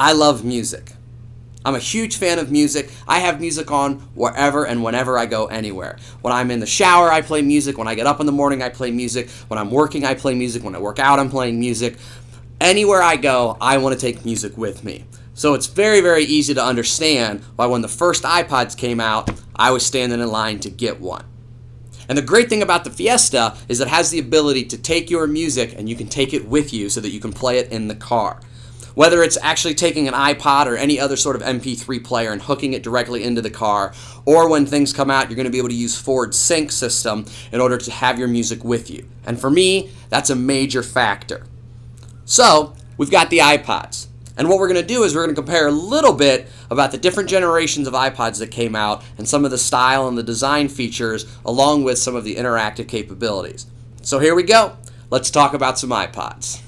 I love music. I'm a huge fan of music. I have music on wherever and whenever I go anywhere. When I'm in the shower, I play music. When I get up in the morning, I play music. When I'm working, I play music. When I work out, I'm playing music. Anywhere I go, I want to take music with me. So it's very, very easy to understand why when the first iPods came out, I was standing in line to get one. And the great thing about the Fiesta is it has the ability to take your music and you can take it with you so that you can play it in the car. Whether it's actually taking an iPod or any other sort of MP3 player and hooking it directly into the car, or when things come out, you're going to be able to use Ford's sync system in order to have your music with you. And for me, that's a major factor. So, we've got the iPods. And what we're going to do is we're going to compare a little bit about the different generations of iPods that came out and some of the style and the design features along with some of the interactive capabilities. So here we go. Let's talk about some iPods.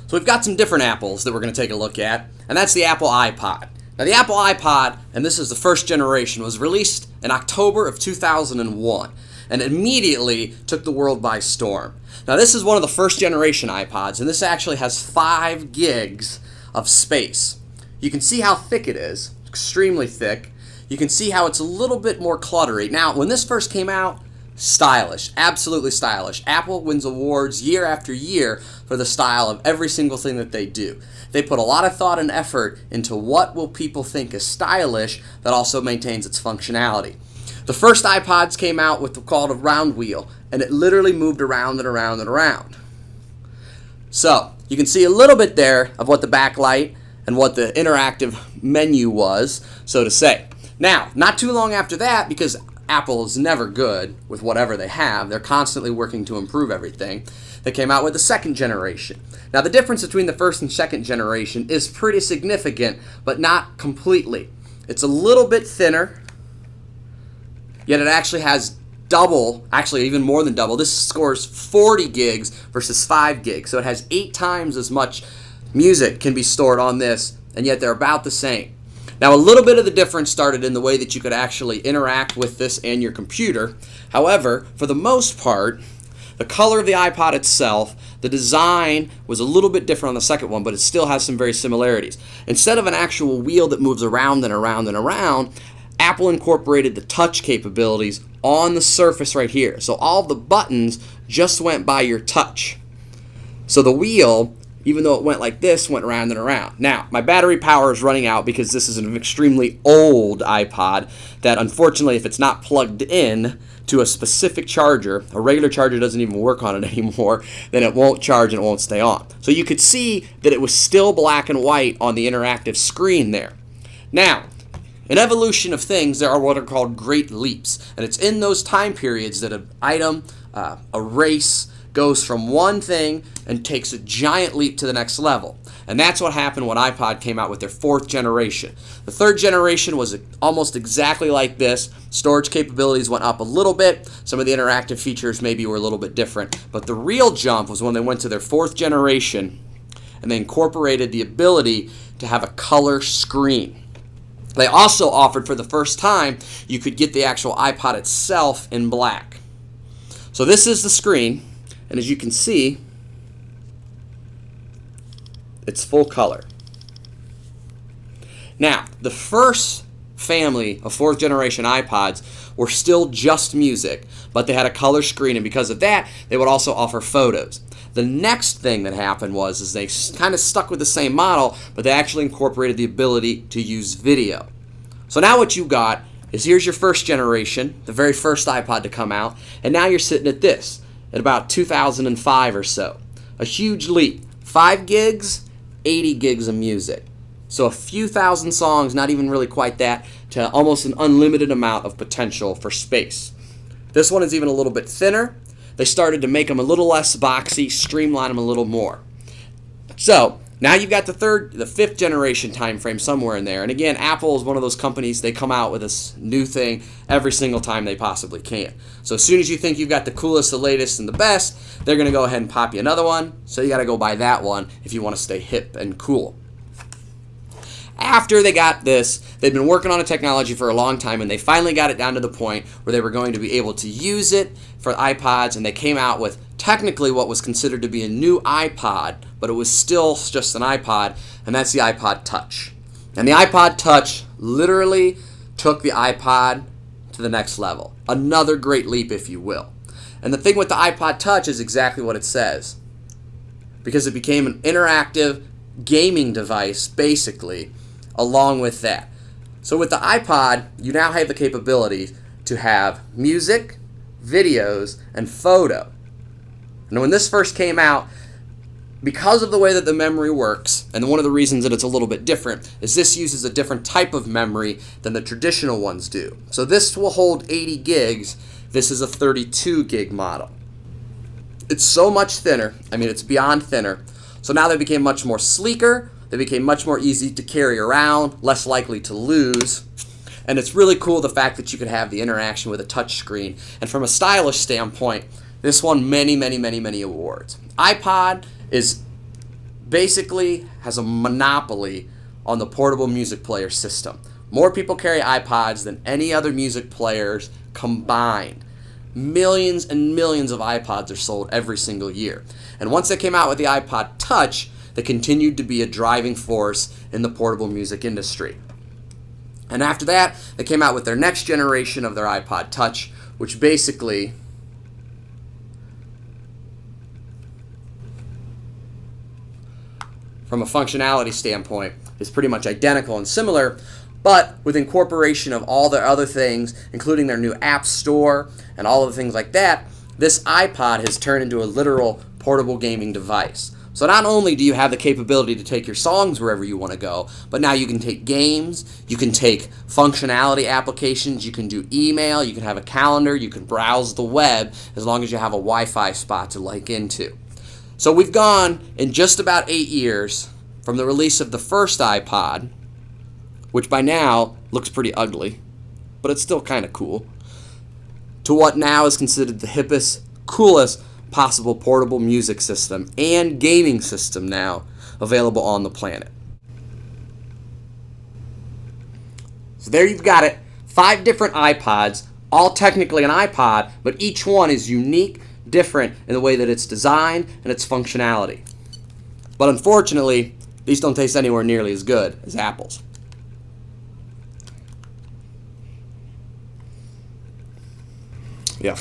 So we've got some different Apples that we're going to take a look at, and that's the Apple iPod. Now the Apple iPod, and this is the first generation, was released in October of 2001 and immediately took the world by storm. Now this is one of the first generation iPods, and this actually has 5 gigs of space. You can see how thick it is, extremely thick. You can see how it's a little bit more cluttery. Now when this first came out, stylish, absolutely stylish. Apple wins awards year after year for the style of every single thing that they do. They put a lot of thought and effort into what will people think is stylish that also maintains its functionality. The first iPods came out with what's called a round wheel, and it literally moved around and around and around. So you can see a little bit there of what the backlight and what the interactive menu was, so to say. Now, not too long after that, because Apple is never good with whatever they have. They're constantly working to improve everything. They came out with the second generation. Now, the difference between the first and second generation is pretty significant, but not completely. It's a little bit thinner, yet it actually has double, actually even more than double. This scores 40 gigs versus 5 gigs, so it has 8 times as much music can be stored on this, and yet they're about the same. Now, a little bit of the difference started in the way that you could actually interact with this and your computer. However, for the most part, the color of the iPod itself, the design was a little bit different on the second one, but it still has some very similarities. Instead of an actual wheel that moves around and around and around, Apple incorporated the touch capabilities on the surface right here. So all of the buttons just went by your touch. So the wheel, even though it went like this, went around and around. Now, my battery power is running out because this is an extremely old iPod that, unfortunately, if it's not plugged in to a specific charger, a regular charger doesn't even work on it anymore, then it won't charge and it won't stay on. So you could see that it was still black and white on the interactive screen there. Now, in evolution of things, there are what are called great leaps, and it's in those time periods that an item, a race, goes from one thing and takes a giant leap to the next level. And that's what happened when iPod came out with their 4th generation. The 3rd generation was almost exactly like this. Storage capabilities went up a little bit. Some of the interactive features maybe were a little bit different. But the real jump was when they went to their 4th generation and they incorporated the ability to have a color screen. They also offered, for the first time, you could get the actual iPod itself in black. So this is the screen. And as you can see, it's full color. Now, the first family of 4th generation iPods were still just music, but they had a color screen, and because of that, they would also offer photos. The next thing that happened is they kind of stuck with the same model, but they actually incorporated the ability to use video. So now what you got is here's your 1st generation, the very first iPod to come out, and now you're sitting at this. At about 2005 or so. A huge leap. 5 gigs, 80 gigs of music. So a few thousand songs, not even really quite that, to almost an unlimited amount of potential for space. This one is even a little bit thinner. They started to make them a little less boxy, streamline them a little more. So now you've got the 5th generation time frame somewhere in there. And again, Apple is one of those companies, they come out with this new thing every single time they possibly can. So as soon as you think you've got the coolest, the latest, and the best, they're going to go ahead and pop you another one. So you got to go buy that one if you want to stay hip and cool. After they got this, they'd been working on a technology for a long time, and they finally got it down to the point where they were going to be able to use it for iPods, and they came out with technically what was considered to be a new iPod, but it was still just an iPod, and that's the iPod Touch. And the iPod Touch literally took the iPod to the next level. Another great leap, if you will. And the thing with the iPod Touch is exactly what it says, because it became an interactive gaming device, basically, along with that. So with the iPod, you now have the capability to have music, videos, and photo. And when this first came out, because of the way that the memory works, and one of the reasons that it's a little bit different, is this uses a different type of memory than the traditional ones do. So this will hold 80 gigs. This is a 32 gig model. It's so much thinner. I mean, it's beyond thinner. So now they became much more sleeker. They became much more easy to carry around, less likely to lose. And it's really cool the fact that you can have the interaction with a touch screen. And from a stylish standpoint, this won many, many, many, many awards. iPod is basically has a monopoly on the portable music player system. More people carry iPods than any other music players combined. Millions and millions of iPods are sold every single year. And once they came out with the iPod Touch, they continued to be a driving force in the portable music industry. And after that, they came out with their next generation of their iPod Touch, which basically from a functionality standpoint is pretty much identical and similar, but with incorporation of all their other things, including their new app store and all of the things like that, this iPod has turned into a literal portable gaming device. So not only do you have the capability to take your songs wherever you want to go, but now you can take games, you can take functionality applications, you can do email, you can have a calendar, you can browse the web, as long as you have a Wi-Fi spot to link into. So we've gone in just about 8 years from the release of the first iPod, which by now looks pretty ugly, but it's still kind of cool, to what now is considered the hippest, coolest possible portable music system and gaming system now available on the planet. So there you've got it. 5 different iPods, all technically an iPod, but each one is unique, different in the way that it's designed and its functionality. But unfortunately, these don't taste anywhere nearly as good as Apple's. Yeah.